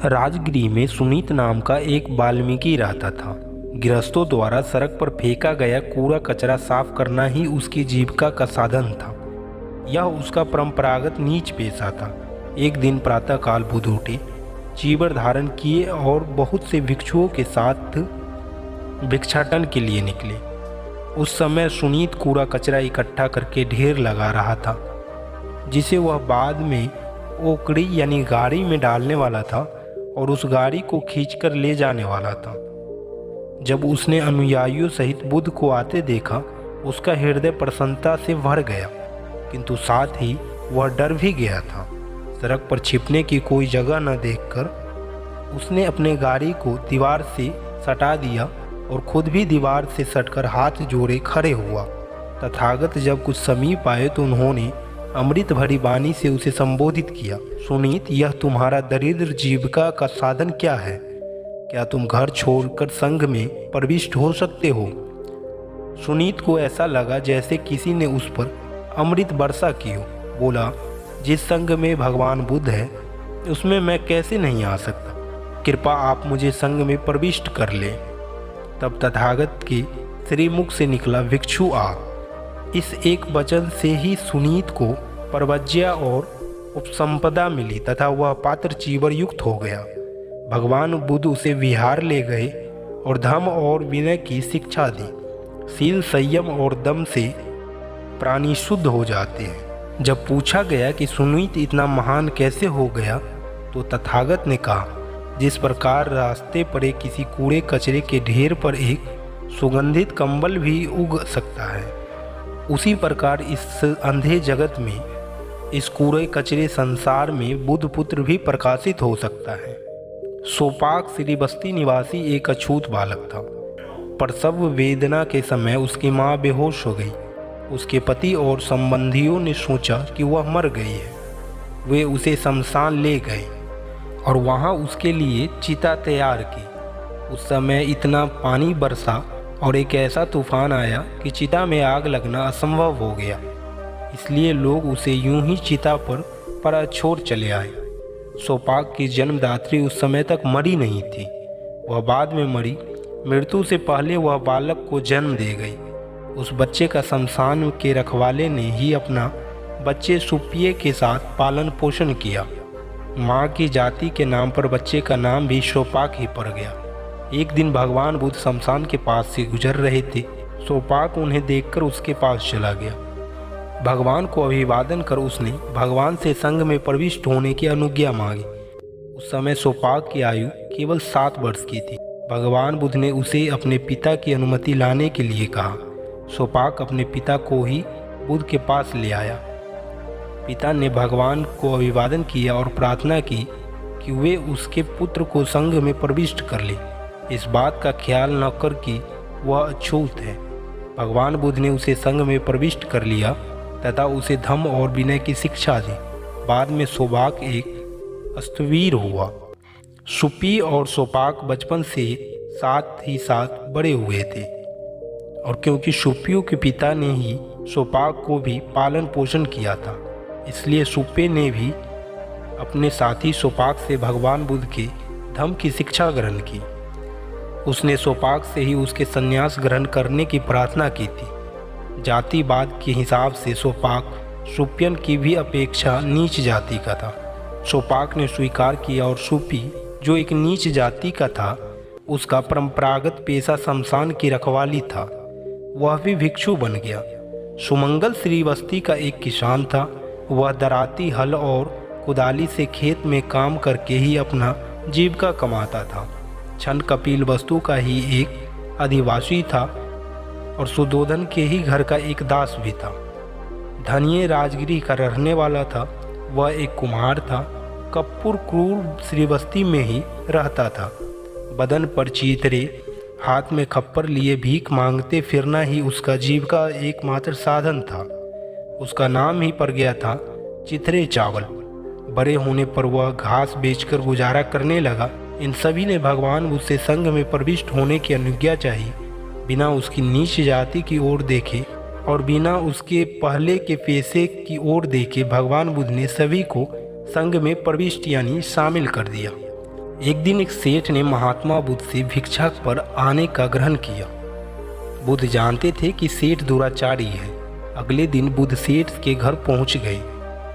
राजगिरी में सुनीत नाम का एक वाल्मीकि रहता था। गृहस्थों द्वारा सड़क पर फेंका गया कूड़ा कचरा साफ करना ही उसकी जीविका का साधन था। यह उसका परंपरागत नीच पेशा था। एक दिन प्रातःकाल बुध उठे, चीवर धारण किए और बहुत से भिक्षुओं के साथ भिक्षाटन के लिए निकले। उस समय सुनीत कूड़ा कचरा इकट्ठा करके ढेर लगा रहा था, जिसे वह बाद में ओकड़ी यानी गाड़ी में डालने वाला था और उस गाड़ी को खींचकर ले जाने वाला था। जब उसने अनुयायियों सहित बुद्ध को आते देखा, उसका हृदय प्रसन्नता से भर गया, किंतु साथ ही वह डर भी गया था। सड़क पर छिपने की कोई जगह न देखकर उसने अपने गाड़ी को दीवार से सटा दिया और खुद भी दीवार से सटकर हाथ जोड़े खड़े हुआ। तथागत जब कुछ समीप आए तो उन्होंने अमृत भरी वाणी से उसे संबोधित किया। सुनीत, यह तुम्हारा दरिद्र जीविका का साधन क्या है? क्या तुम घर छोड़कर संघ में प्रविष्ट हो सकते हो? सुनीत को ऐसा लगा जैसे किसी ने उस पर अमृत वर्षा की हो। बोला, जिस संघ में भगवान बुद्ध है उसमें मैं कैसे नहीं आ सकता? कृपा आप मुझे संघ में प्रविष्ट कर ले। तब तथागत के श्रीमुख से निकला, भिक्षु आ। इस एक वचन से ही सुनीत को परवज्या और उपसंपदा मिली तथा वह पात्र चीवर युक्त हो गया। भगवान बुद्ध उसे विहार ले गए और धर्म और विनय की शिक्षा दी। शील, संयम और दम से प्राणी शुद्ध हो जाते हैं। जब पूछा गया कि सुनीत इतना महान कैसे हो गया, तो तथागत ने कहा, जिस प्रकार रास्ते पर किसी कूड़े कचरे के ढेर पर एक सुगंधित कंबल भी उग सकता है, उसी प्रकार इस अंधे जगत में, इस कूड़े कचरे संसार में बुद्ध पुत्र भी प्रकाशित हो सकता है। सोपाक श्रीबस्ती निवासी एक अछूत बालक था। प्रसव वेदना के समय उसकी माँ बेहोश हो गई। उसके पति और संबंधियों ने सोचा कि वह मर गई है। वे उसे शमशान ले गए और वहाँ उसके लिए चिता तैयार की। उस समय इतना पानी बरसा और एक ऐसा तूफान आया कि चिता में आग लगना असंभव हो गया। इसलिए लोग उसे यूं ही चिता पर छोड़ चले आए। सोपाक की जन्मदात्री उस समय तक मरी नहीं थी, वह बाद में मरी। मृत्यु से पहले वह बालक को जन्म दे गई। उस बच्चे का शमशान के रखवाले ने ही अपना बच्चे सुप्पिये के साथ पालन पोषण किया। माँ की जाति के नाम पर बच्चे का नाम भी सोपाक ही पड़ गया। एक दिन भगवान बुद्ध शमशान के पास से गुजर रहे थे। सोपाक उन्हें देखकर उसके पास चला गया। भगवान को अभिवादन कर उसने भगवान से संघ में प्रविष्ट होने की अनुज्ञा मांगी। उस समय सोपाक की आयु केवल 7 वर्ष की थी। भगवान बुद्ध ने उसे अपने पिता की अनुमति लाने के लिए कहा। सोपाक अपने पिता को ही बुद्ध के पास ले आया। पिता ने भगवान को अभिवादन किया और प्रार्थना की कि वे उसके पुत्र को संघ में प्रविष्ट कर ले, इस बात का ख्याल न कर कि वह अछूत है। भगवान बुद्ध ने उसे संघ में प्रविष्ट कर लिया तथा उसे धम्म और विनय की शिक्षा दी। बाद में सोपाक एक अस्तवीर हुआ। सुप्पी और सोपाक बचपन से साथ ही साथ बड़े हुए थे, और क्योंकि सुप्पियों के पिता ने ही सोपाक को भी पालन पोषण किया था, इसलिए सुप्पे ने भी अपने साथी सोपाक से भगवान बुद्ध के धम्म की शिक्षा ग्रहण की। उसने सोपाक से ही उसके संन्यास ग्रहण करने की प्रार्थना की थी। जातिवाद के हिसाब से सोपाक सुप्पियन की भी अपेक्षा नीच जाति का था। सोपाक ने स्वीकार किया और सुप्पी, जो एक नीच जाति का था, उसका परंपरागत पेशा शमशान की रखवाली था, वह भी भिक्षु बन गया। सुमंगल श्रीबस्ती का एक किसान था। वह दराती, हल और कुदाली से खेत में काम करके ही अपना जीविका कमाता था। छन कपिल वस्तु का ही एक आदिवासी था और सुदोधन के ही घर का एक दास भी था। धनिये राजगिरी का रहने वाला था। वह एक कुम्हार था। कपूर क्रूर श्रीबस्ती में ही रहता था। बदन पर चीतरे, हाथ में खप्पर लिए भीख मांगते फिरना ही उसका जीविका एकमात्र साधन था। उसका नाम ही पड़ गया था चिथरे चावल। बड़े होने पर वह घास बेचकर गुजारा करने लगा। इन सभी ने भगवान बुद्ध से संघ में प्रविष्ट होने की अनुज्ञा चाही, बिना उसकी नीच जाति की ओर देखे और बिना उसके पहले के पेशे की ओर देखे भगवान बुद्ध ने सभी को संघ में प्रविष्ट यानी शामिल कर दिया। एक दिन एक सेठ ने महात्मा बुद्ध से भिक्षा पर आने का ग्रहण किया। बुद्ध जानते थे कि सेठ दुराचारी है। अगले दिन बुद्ध सेठ के घर पहुंच गए।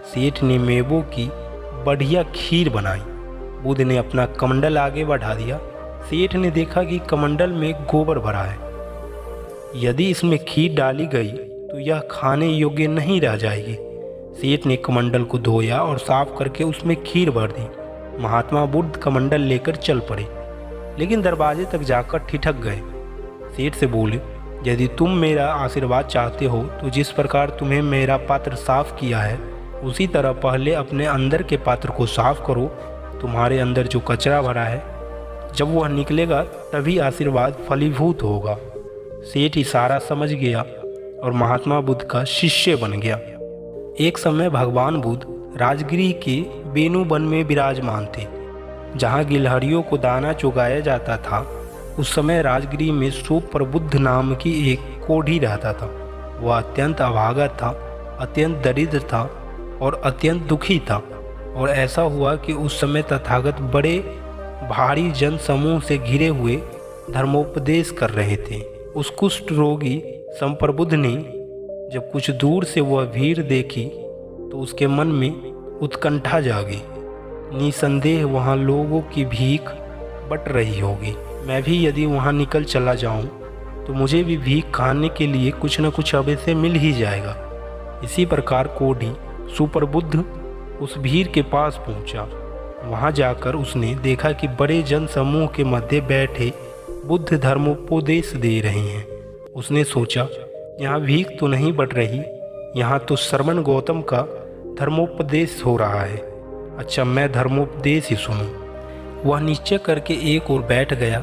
सेठ ने मेवों की बढ़िया खीर बनाई। बुद्ध ने अपना कमंडल आगे बढ़ा दिया। सेठ ने देखा कि कमंडल में गोबर भरा है। यदि इसमें खीर डाली गई तो यह खाने योग्य नहीं रह जाएगी। सेठ ने कमंडल को धोया और साफ करके उसमें खीर भर दी। महात्मा बुद्ध कमंडल लेकर चल पड़े, लेकिन दरवाजे तक जाकर ठिठक गए। सेठ से बोले, यदि तुम मेरा आशीर्वाद चाहते हो तो जिस प्रकार तुम्हें मेरा पात्र साफ किया है उसी तरह पहले अपने अंदर के पात्र को साफ करो। तुम्हारे अंदर जो कचरा भरा है, जब वह निकलेगा तभी आशीर्वाद फलीभूत होगा। सेठ इशारा समझ गया और महात्मा बुद्ध का शिष्य बन गया। एक समय भगवान बुद्ध राजगृह के बेनु वन में विराजमान थे, जहाँ गिलहरियों को दाना चुगाया जाता था। उस समय राजगृह में सुप्रबुद्ध नाम की एक कोढ़ी रहता था। वह अत्यंत अभागा था, अत्यंत दरिद्र था और अत्यंत दुखी था। और ऐसा हुआ कि उस समय तथागत बड़े भारी जन समूह से घिरे हुए धर्मोपदेश कर रहे थे। उस कुष्ठ रोगी संप्रबुद्ध ने जब कुछ दूर से वह भीड़ देखी तो उसके मन में उत्कंठा जागी। निसंदेह वहाँ लोगों की भीख बट रही होगी। मैं भी यदि वहाँ निकल चला जाऊँ तो मुझे भी भीख खाने के लिए कुछ न कुछ अवश्य मिल ही जाएगा। इसी प्रकार कोढ़ी सुप्रबुद्ध उस भीड़ के पास पहुँचा। वहाँ जाकर उसने देखा कि बड़े जन समूह के मध्य बैठे बुद्ध धर्मोपदेश दे रहे हैं। उसने सोचा, यहाँ भीख तो नहीं बट रही, यहाँ तो श्रवण गौतम का धर्मोपदेश हो रहा है। अच्छा, मैं धर्मोपदेश ही सुनूं। वह निश्चय करके एक ओर बैठ गया।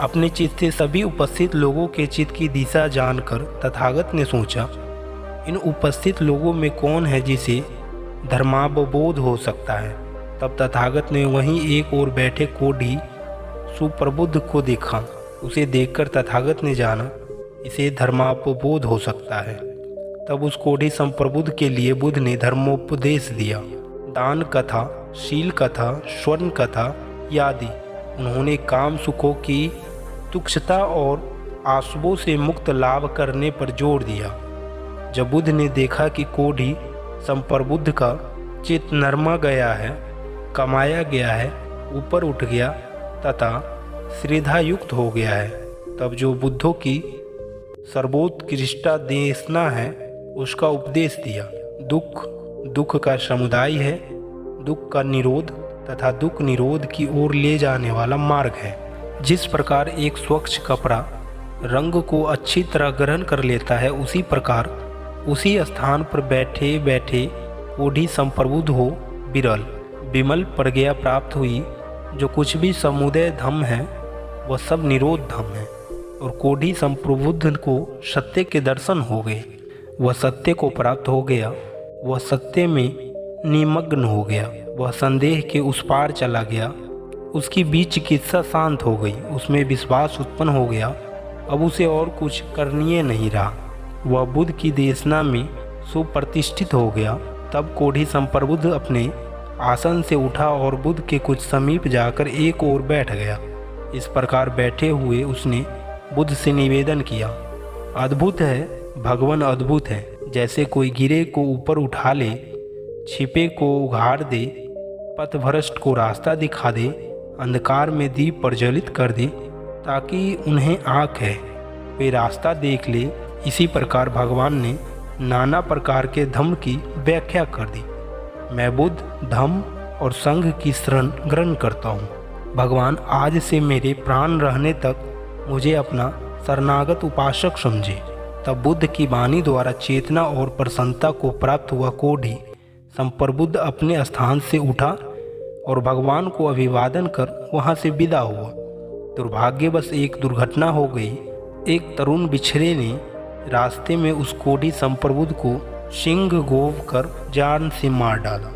अपने चित्त से सभी उपस्थित लोगों के चित्त की दिशा जानकर तथागत ने सोचा, इन उपस्थित लोगों में कौन है जिसे धर्मावबोध हो सकता है। तब तथागत ने वहीं एक ओर बैठे कोढ़ी सुप्रबुद्ध को देखा। उसे देखकर तथागत ने जाना इसे धर्मावबोध हो सकता है। तब उस कोढ़ी संप्रबुद्ध के लिए बुद्ध ने धर्मोपदेश दिया। दान कथा, शील कथा, स्वर्ण कथा आदि उन्होंने काम सुखों की तुच्छता और आशुओं से मुक्त लाभ करने पर जोर दिया। जब बुद्ध ने देखा कि कोढ़ी संप्रबुद्ध का चित्त नरमा गया है, कमाया गया है, ऊपर उठ गया तथा श्रद्धायुक्त हो गया है, तब जो बुद्धों की सर्वोत्कृष्टा देशना है उसका उपदेश दिया। दुख दुख का समुदाय है, दुख का निरोध तथा दुख निरोध की ओर ले जाने वाला मार्ग है। जिस प्रकार एक स्वच्छ कपड़ा रंग को अच्छी तरह ग्रहण कर लेता है, उसी प्रकार उसी स्थान पर बैठे बैठे कोढ़ी संप्रबुद्ध हो विरल विमल प्रज्ञा प्राप्त हुई। जो कुछ भी समुदय धम्म है वह सब निरोध धम्म है। और कोढ़ी संप्रबुद्ध को सत्य के दर्शन हो गए। वह सत्य को प्राप्त हो गया। वह सत्य में निमग्न हो गया। वह संदेह के उस पार चला गया। उसकी बीच चिकित्सा शांत हो गई। उसमें विश्वास उत्पन्न हो गया। अब उसे और कुछ करनीय नहीं रहा। वह बुद्ध की देशना में सुप्रतिष्ठित हो गया। तब कोढ़ी संप्रबुद्ध अपने आसन से उठा और बुद्ध के कुछ समीप जाकर एक ओर बैठ गया। इस प्रकार बैठे हुए उसने बुद्ध से निवेदन किया, अद्भुत है भगवान, अद्भुत है। जैसे कोई गिरे को ऊपर उठा ले, छिपे को उघाड़ दे, पथभ्रष्ट को रास्ता दिखा दे, अंधकार में दीप प्रज्वलित कर दे ताकि उन्हें आँख है वे रास्ता देख ले। इसी प्रकार भगवान ने नाना प्रकार के धम्म की व्याख्या कर दी। मैं बुद्ध, धम्म और संघ की शरण ग्रहण करता हूँ। भगवान आज से मेरे प्राण रहने तक मुझे अपना शरणागत उपासक समझे। तब बुद्ध की वाणी द्वारा चेतना और प्रसन्नता को प्राप्त हुआ कोढ़ी संप्रबुद्ध अपने स्थान से उठा और भगवान को अभिवादन कर वहाँ से विदा हुआ। दुर्भाग्यवश एक दुर्घटना हो गई। एक तरुण बिछड़े ने रास्ते में उस कोढ़ी संप्रबुद्ध को सिंह गोव कर जान से मार डाला।